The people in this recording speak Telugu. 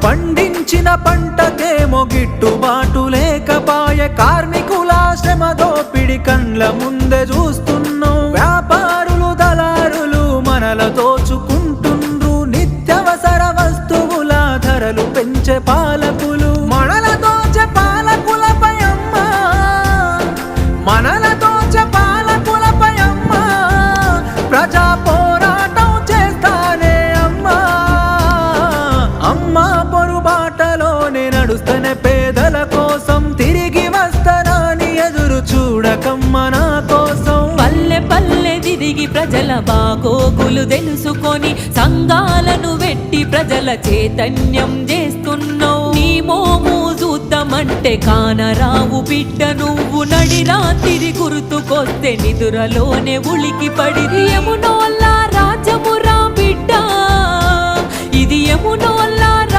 పండించిన పంటకేమో గిట్టుబాటు లేకపాయే, కార్మికుల శ్రమ దోపిడి కండ్ల ముందే చూస్తున్నాం. వ్యాపారులు దళారులు మనల దోచుకుంటుండ్రు, నిత్యవసర వస్తువుల ధరలు పెంచే పాలకులు. మనల దోచే పాలకులపై అమ్మా, మనల దోచే పాలకులపై అమ్మా, ప్రజా పోరాటం చేస్తానే అమ్మా. అమ్మా పొరుబాటలోనే నడుస్తనే పేదల కోసం, తిరిగి వస్తానని ఎదురు చూడకమ్మ నా కోసం. పల్లె పల్లె తిరిగి ప్రజల బాగోగులు తెలుసుకొని, సంఘాలను వెట్టి ప్రజల చైతన్యం చేస్తున్నావు. నీ మోము చూద్దామంటే కానరావు బిడ్డ, నువ్వు నడి రాత్రి గుర్తుకొస్తే నిదురలోనే ఉలికి పడి. యమునోల్లా రాజమురా బిడ్డ, ఇది యమునోల్లా